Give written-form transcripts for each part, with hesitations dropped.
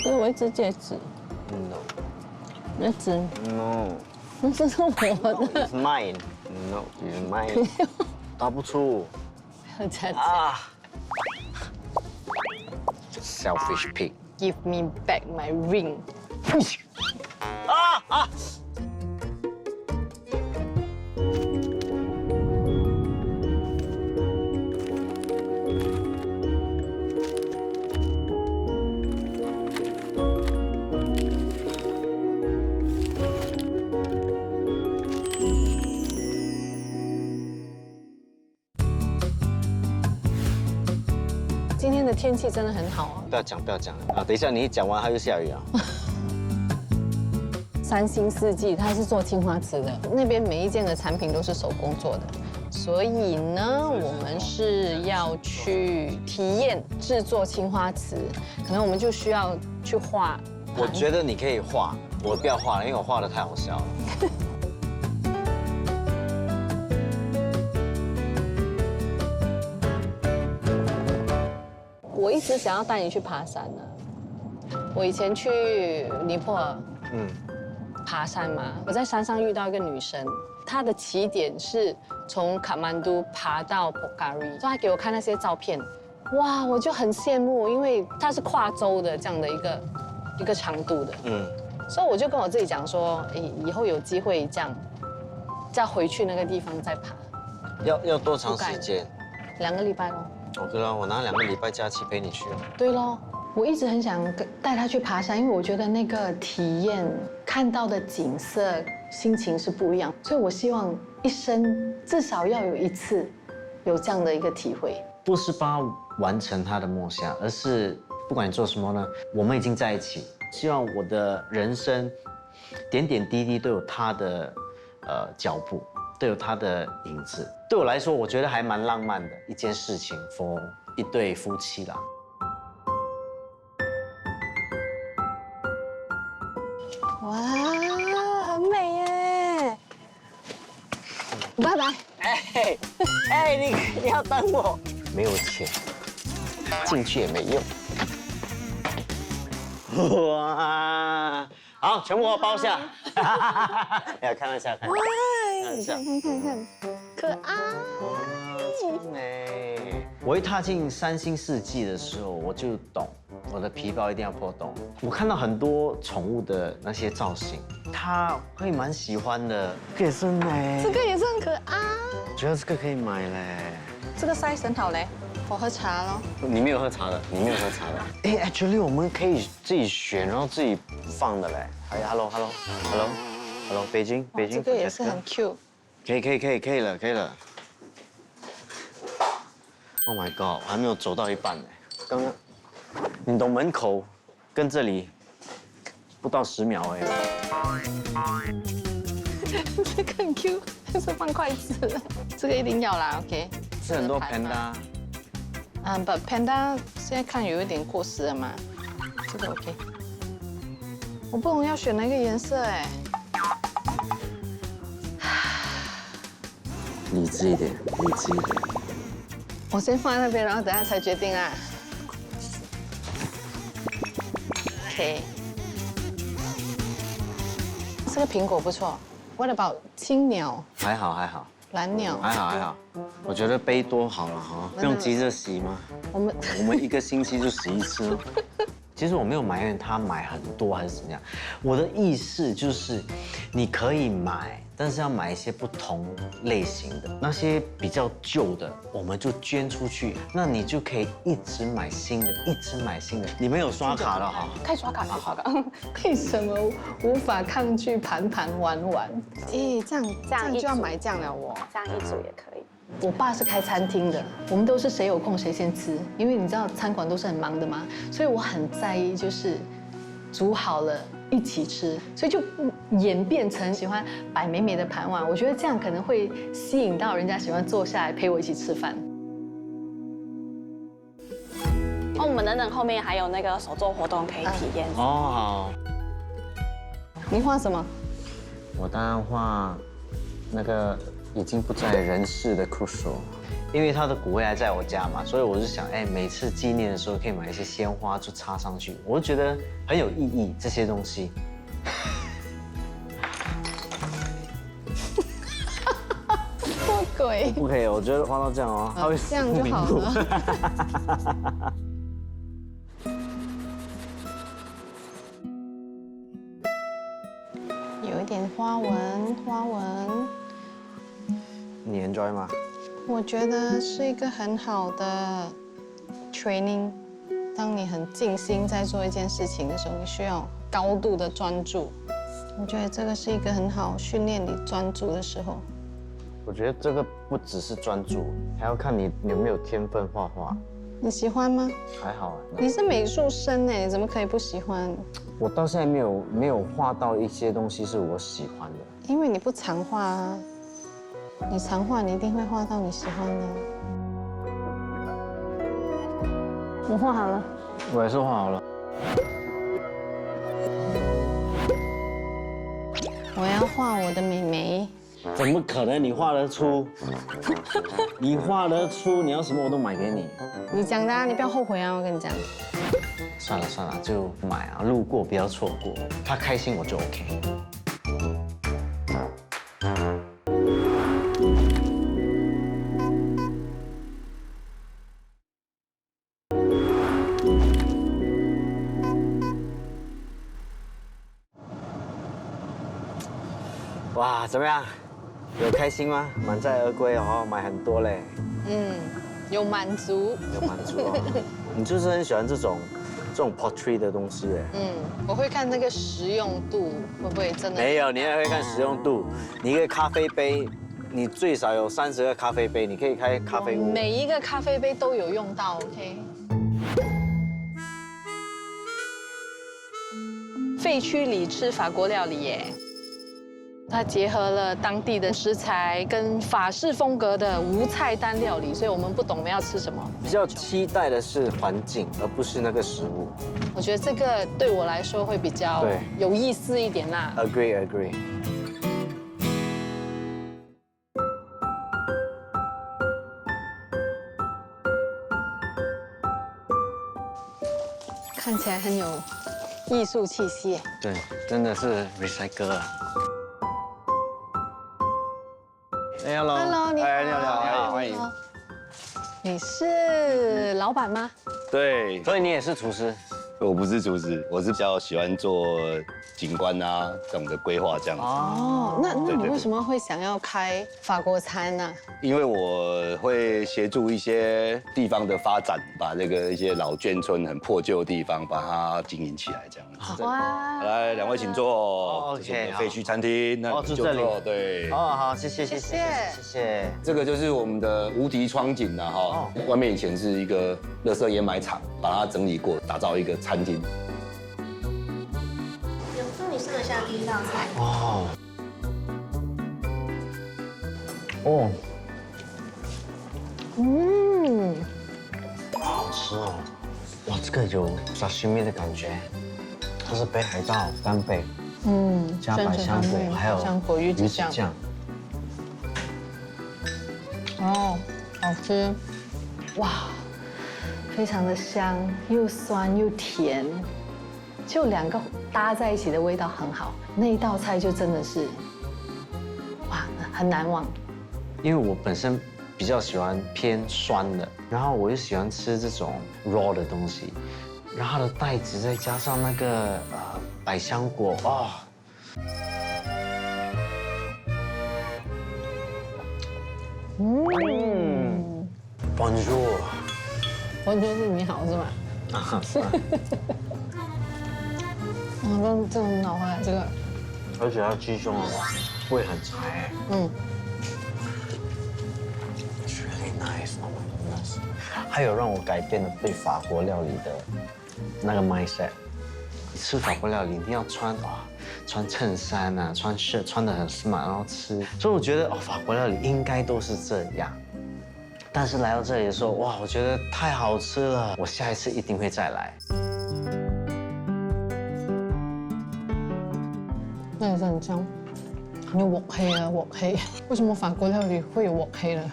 给我一只戒指。No。那只 No。那这是我的。 It's mine. No, it's mine. 答不出。佳佳啊。Selfish pig. ，Give me back my ring。啊！今天的天气真的很好啊。不要讲啊！等一下你一讲完，它就下雨啊。三星四季它是做青花瓷的，那边每一件的产品都是手工做的，所以呢，我们是要去体验制作青花瓷，可能我们就需要去画。我觉得你可以画，我不要画了，因为我画的太好笑了。我一直想要带你去爬山呢。我以前去尼泊尔，爬山嘛，我在山上遇到一个女生，她的起点是从卡曼都爬到普嘎瑞，所以她给我看那些照片，哇，我就很羡慕，因为她是跨州的这样的一个长度的，所以我就跟我自己讲说，以后有机会这样，再回去那个地方再爬。要多长时间？2个礼拜咯。我知道，我拿2个礼拜假期陪你去啊。对咯。我一直很想带他去爬山，因为我觉得那个体验、看到的景色、心情是不一样，所以我希望一生至少要有一次有这样的一个体会。不是帮他完成他的梦想，而是不管你做什么呢，我们已经在一起。希望我的人生点点滴滴都有他的脚步，都有他的影子。对我来说，我觉得还蛮浪漫的一件事情，for 一对夫妻啦。哇，很美耶！拜拜。你要等我？没有钱，进去也没用。哇，好，全部我包下。哎，开玩笑，开玩笑。看，可爱。真美。我一踏进三星四季的时候，我就懂。我的皮包一定要破洞。我看到很多宠物的那些造型，他会蛮喜欢的。这个也是美，这个也是很可爱。我觉得这个可以买嘞。这个 size 很好嘞，我喝茶咯。你没有喝茶的，你没有喝茶的。哎，actually 我们可以自己选，然后自己放的嘞。哎 ，hello，北京。这个也是很 cute。可以了。Oh my god， 我还没有走到一半呢。刚刚。你懂门口跟这里不到10秒哎。这个很 Q， 是放筷子，这个一定要啦 ，OK。是很多 panda。but panda 现在看有一点过时了嘛，这个 OK。我不懂要选哪一个颜色哎。理智一点。我先放在那边，然后等下才决定啊。OK， 这个苹果不错。What about 青鸟？还好。蓝鸟？还好。我觉得杯多好了哈，不用急着洗吗？我们1个星期就洗一次。其实我没有埋怨他买很多还是怎么样，我的意思就是，你可以买，但是要买一些不同类型的，那些比较旧的我们就捐出去，那你就可以一直买新的。你们有刷卡了哈？可以刷卡。为什么无法抗拒盘玩？这样就要买这样了我。这样一组也可以。我爸是开餐厅的，我们都是谁有空谁先吃，因为你知道餐馆都是很忙的嘛，所以我很在意就是煮好了一起吃，所以就演变成喜欢摆美美的盘碗。我觉得这样可能会吸引到人家喜欢坐下来陪我一起吃饭。我们等等后面还有那个手作活动可以体验。哦，好。你画什么？我当然画那个已经不在人世的 Crusoe， 因为他的骨灰还在我家嘛，所以我就想，哎，每次纪念的时候可以买一些鲜花就插上去，我就觉得很有意义这些东西。什么鬼？不可以，我觉得画到这样哦，它会这样就好了。有一点花纹，你 enjoy 吗？我觉得是一个很好的 training。当你很静心在做一件事情的时候，你需要高度的专注。我觉得这个是一个很好训练你专注的时候。我觉得这个不只是专注，还要看你有没有天分画画。你喜欢吗？还好啊。你是美术生哎，怎么可以不喜欢？我到现在没有画到一些东西是我喜欢的。因为你不常画啊，你常画，你一定会画到你喜欢的。我画好了。我也是画好了。我要画我的妹妹。怎么可能？你画得出？你画得出？你要什么我都买给你。你讲的啊，你不要后悔啊！我跟你讲。算了，就买啊，路过不要错过。他开心我就 OK。哇，怎么样？有开心吗？满载而归哦，买很多嘞。有满足。有满足哦。你就是很喜欢这种 portrait 的东西哎。我会看那个实用度会不会真的。没有，你也会看实用度。你一个咖啡杯，你最少有30个咖啡杯，你可以开咖啡屋。每一个咖啡杯都有用到 ，OK。废墟里吃法国料理耶。它结合了当地的食材跟法式风格的无菜单料理，所以我们不懂我们要吃什么。比较期待的是环境，而不是那个食物。我觉得这个对我来说会比较有意思一点啦。Agree。看起来很有艺术气息。对，真的是 recycle 啊。哎 ，Hello， 你好。哎，你好，欢迎。你是老板吗？对，所以你也是厨师？我不是厨师，我是比较喜欢做景观啊这种的规划这样子。哦，那你为什么会想要开法国餐呢？因为我会协助一些地方的发展，把这个一些老眷村很破旧的地方，把它经营起来这样子。哇！来，两位请坐。这是我们的废墟餐厅，那就这里。对。哦，好，谢谢。这个就是我们的无敌窗景了哈。外面以前是一个垃圾掩埋场，把它整理过，打造一个餐厅。有助你试一下第一道菜。好吃哦！哇，这个有sashimi的感觉，它是北海道干贝，加百香果，还有香果鱼子酱。哦，好吃，哇，非常的香，又酸又甜，就两个搭在一起的味道很好。那一道菜就真的是，哇，很难忘。因为我本身比较喜欢偏酸的，然后我又喜欢吃这种 raw 的东西，然后它的带子再加上那个百香果Bonjour， 完全是你好是吗？这很好喝，这个。而且它鸡胸会很柴。Really nice， oh my goodness。还有让我改变了对法国料理的那个 mindset。吃法国料理一定要穿衬衫啊，穿shirt，穿得很 smart， 然后吃。所以我觉得法国料理应该都是这样。但是来到这里的时候，哇，我觉得太好吃了，我下一次一定会再来。那也是很香，有鑊氣啊，鑊氣！為什麼法國料理會有鑊氣呢？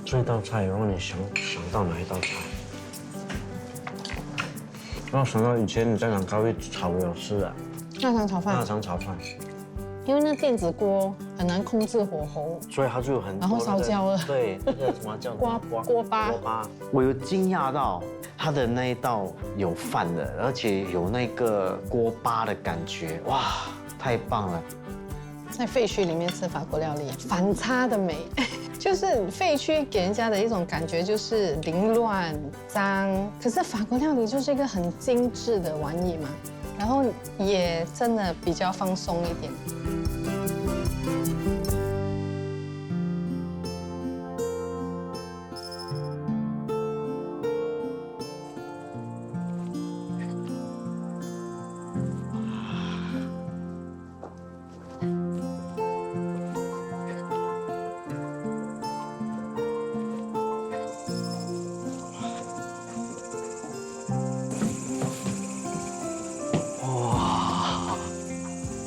这道菜让你想到哪一道菜？让我想到以前你在南高一炒我有吃的腊腸炒飯。腊腸炒飯，因為那電子鍋很難控制火候，所以它就有很多然後燒焦了。对，那个什么叫鍋巴。我有驚訝到它的那一道有飯的，而且有那個鍋巴的感覺，哇，太棒了！在廢墟裡面吃法國料理，反差的美，就是廢墟給人家的一種感覺就是凌亂、髒，可是法國料理就是一個很精緻的玩意嘛，然後也真的比較放鬆一點。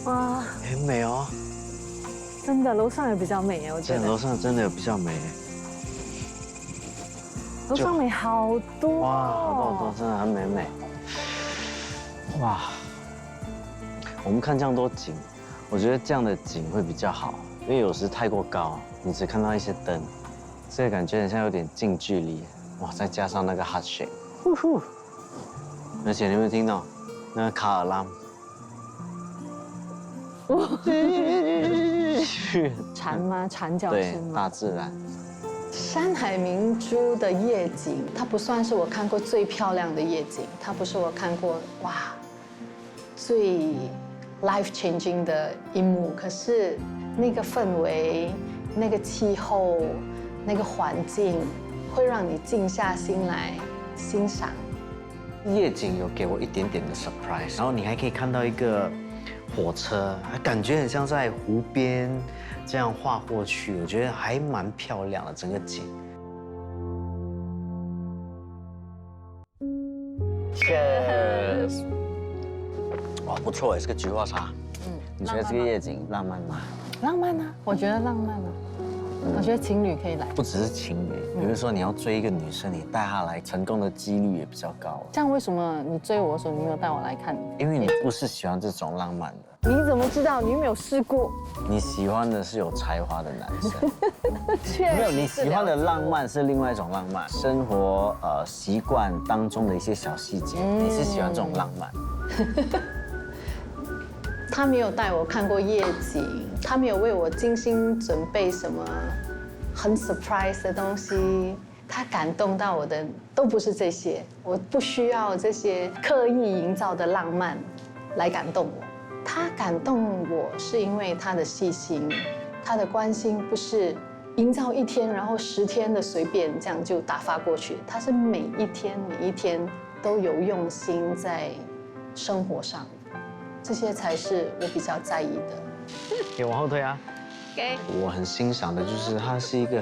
哇，很美哦，真的，楼上也比较美耶，我觉得。这楼上真的有比較美。楼上美好多。哇，好多好多，真的很美美。哇，我们看这样多景，我觉得这样的景会比较好，因为有时太过高，你只看到一些灯，这个感觉很像有点近距离。哇，再加上那个 hot shake， 而且你有没有听到那个卡尔拉？蝉吗？蝉叫对声，吗？大自然。山海明珠的夜景，它不算是我看过最漂亮的夜景，它不是我看过哇最 life changing 的一幕，可是那个氛围、那个气候、那个环境，会让你静下心来欣赏。夜景有给我一点点的 surprise，然后你还可以看到一个火车，感觉很像在湖边这样划过去，我觉得还蛮漂亮的整个景。Cheers！ 哇，不错哎，是个菊花茶。你觉得这个夜景浪漫吗？浪漫啊，我觉得浪漫啊，我觉得情侣可以来。不只是情侣，比如说你要追一个女生，你带她来，成功的几率也比较高。这样为什么你追我的时候你没有带我来看？因为你不是喜欢这种浪漫的。你怎么知道？你有没有试过？你喜欢的是有才华的男生，确没有你喜欢的浪漫是另外一种浪漫，生活习惯当中的一些小细节，你是喜欢这种浪漫。他没有带我看过夜景，他没有为我精心准备什么很 surprise 的东西，他感动到我的都不是这些，我不需要这些刻意营造的浪漫来感动我。他感动我是因为他的细心，他的关心不是营造一天然后10天的随便这样就打发过去，他是每一天都有用心在生活上，这些才是我比较在意的。给往后推啊。给我很欣赏的就是他是一个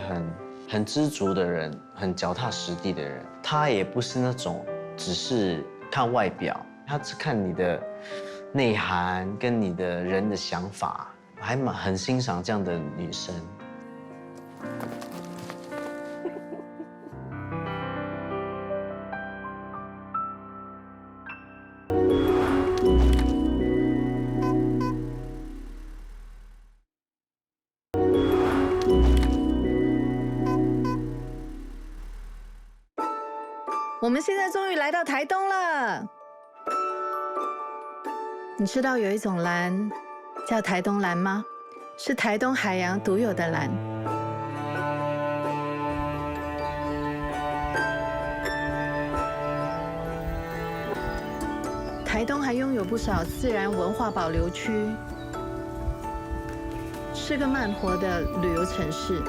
很知足的人，很脚踏实地的人。他也不是那种只是看外表，他只看你的内涵跟你的人的想法，很欣赏这样的女生。我们现在终于来到台东了。你知道有一种蓝叫台东蓝吗？是台东海洋独有的蓝。台东还拥有不少自然文化保留区，是个慢活的旅游城市。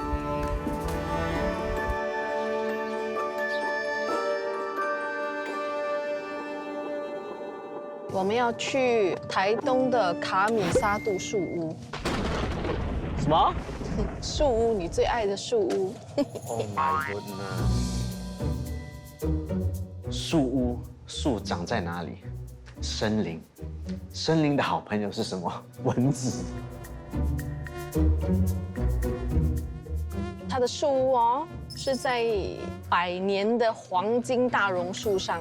我们要去台东的卡米沙杜树屋。什么树屋，你最爱的树屋。 ？Oh my goodness！树屋，树长在哪里？森林。森林的好朋友是什么？蚊子。它的树屋哦，是在100年的黄金大榕树上。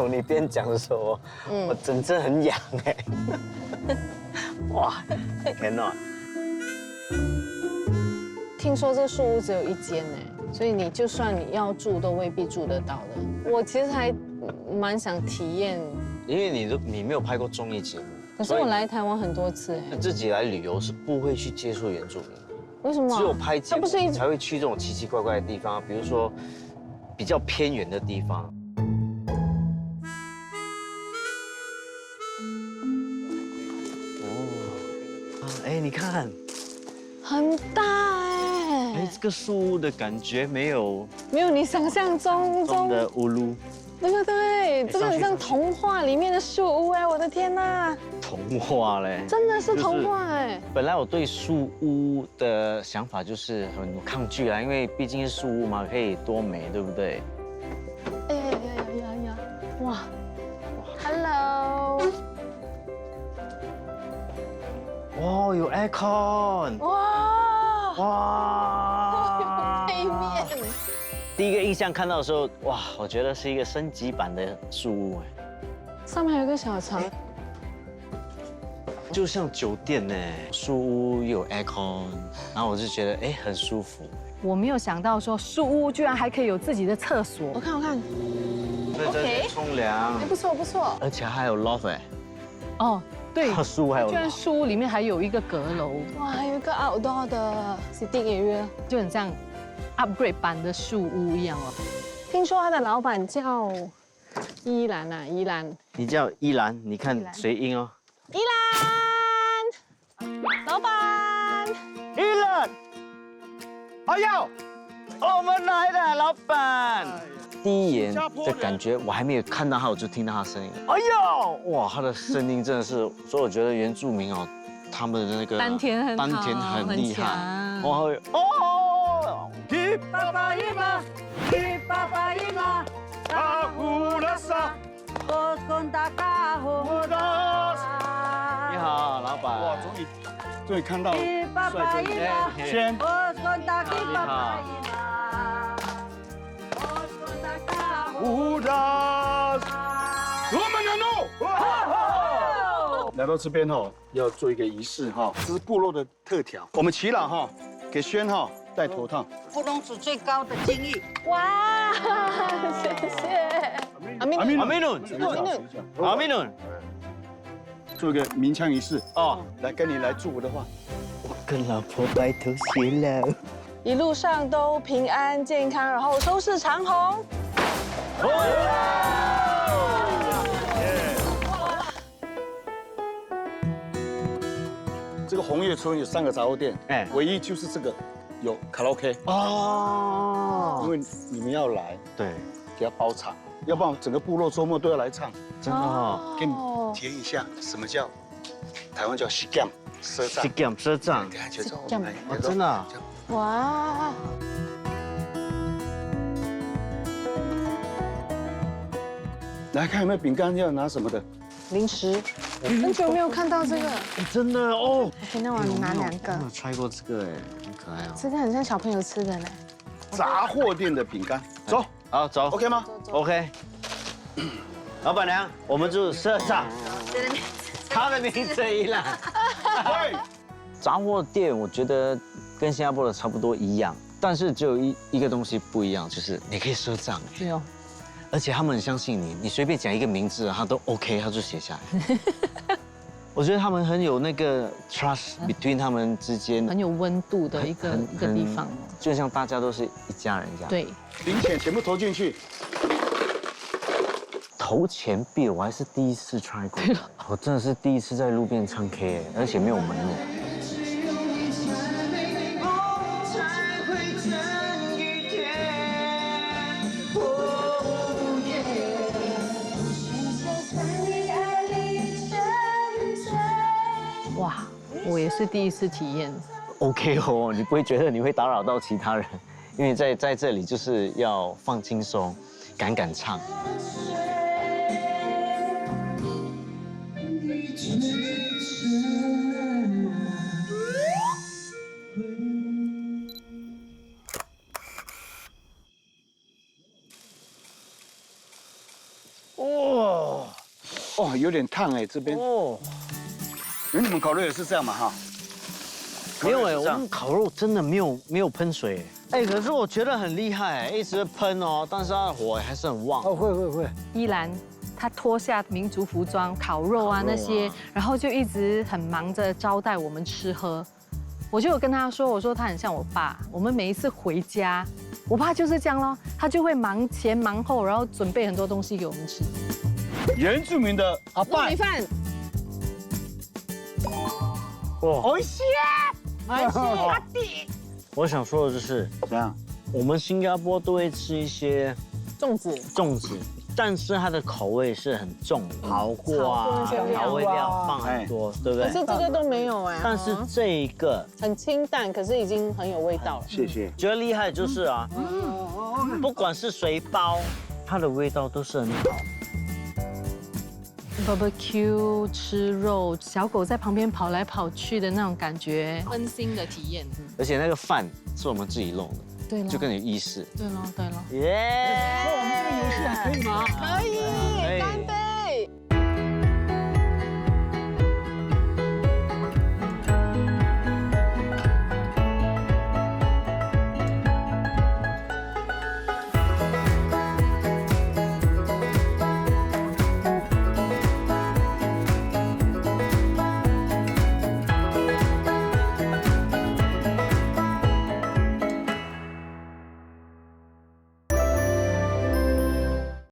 你边讲的时候，我整阵很痒哎。哇，天哪！听说这树屋只有1间哎，所以你就算你要住，都未必住得到的。我其实还蛮想体验，因为你没有拍过综艺节目，可是我来台湾很多次哎。自己来旅游是不会去接触原住民的。为什么？只有拍节目它不是才会去这种奇奇怪怪的地方，比如说比较偏远的地方。哦，哎，你看，很大哎。哎，这个树屋的感觉没有你想象中的乌鲁。对不对？这个很像童话里面的树屋哎，我的天哪！童话嘞，真的是童话哎。本来我对树屋的想法就是很抗拒啦，因为毕竟是树屋嘛，可以多美，对不对？哎呀！哇 ，Hello！ 哇，有 aircon！ 哇！哇！背面。第一个印象看到的时候，哇，我觉得是一个升级版的树屋哎，上面还有个小床，就像酒店呢，树屋又有 aircon， 然后我就觉得哎很舒服。我没有想到说树屋居然还可以有自己的厕所。我看，对在这冲凉，哎，不错。而且还有 loft 哎，哦，对，树屋还有居然 loft，树屋里面还有一个阁楼，哇，还有一个 outdoor 的 sitting area，就很像 upgrade 版的树屋一样哦。听说他的老板叫依兰啊，依兰。你叫依兰，你看谁赢哦？依兰，老板。依兰，哎呦，我们来了，老板。第一眼的感觉，我还没有看到他，我就听到他声音。哎呦，哇，他的声音真的是，所以我觉得原住民哦，他们的那个丹田很厉害。哦，爸爸伊玛，爸爸伊玛，阿呼拉萨，我跟大家好。你好，老板。哇，终于看到帅哥轩。我跟大家爸爸伊玛，乌拉，我们的怒。来到这边哈，要做一个仪式哈，这是部落的特调。我们祈祷哈，给轩哈戴头套。布隆族最高的敬意。哇，谢谢。阿米努，做一个鸣枪仪式哦，来跟你来祝福的话。我跟老婆白头偕老，一路上都平安健康，然后收视长虹。这个红叶村有3个杂货店，哎，唯一就是这个有卡拉 OK 哦，因为你们要来，对，给他包场，要不然整个部落周末都要来唱。真的哦，给你体验一下什么叫台湾叫西干赊账， Sigam 赊账，哦，真的啊，哇，来看有没有饼干，要拿什么的？零食，很久没有看到这个。哎，真的哦，那我拿2我个有，揣过这个哎，很可爱哦。这个很像小朋友吃的呢。杂货店的饼干，走，好走 ，OK 吗 ？OK。老板娘，我们就是社长，他的名字依兰。对，杂货店我觉得跟新加坡的差不多一样，但是只有一个东西不一样，就是你可以赊账。对哦。而且他们很相信你，你随便讲一个名字，他都 OK， 他就写下来。我觉得他们很有那个 trust between 他们之间，很有温度的一个地方，就像大家都是一家人这样。对，零钱全部投进去。投钱币我还是第一次 try 过，我真的是第一次在路边唱 K， 而且没有门的。哇，我也是第一次体验。OK 哦，你不会觉得你会打扰到其他人，因为在这里就是要放轻松，敢唱。哦，哦，有点烫哎，这边。哦，你们烤肉也是这样嘛哈？没有哎，我们烤肉真的没有喷水哎，可是我觉得很厉害，一直喷哦，但是它的火还是很旺。哦，会。依兰她脱下民族服装，烤肉啊那些，然后就一直很忙着招待我们吃喝。我就有跟她说，我说她很像我爸，我们每一次回家，我爸就是这样咯，他就会忙前忙后，然后准备很多东西给我们吃。原住民的阿糯米饭，哦，美味我想说的就是，怎样？我们新加坡都会吃一些粽子，但是它的口味是很重的，豪瓜、那些料调味料放很多，对不对？可是这个都没有哎。但是这一个很清淡，可是已经很有味道了。谢谢。觉得厉害就是啊，不管是谁包，它的味道都是很好。barbecue 吃肉，小狗在旁边跑来跑去的那种感觉，温馨的体验。而且那个饭是我们自己弄的，对了，就更有意思。对了。耶！那我们这个游戏还可以吗？可以。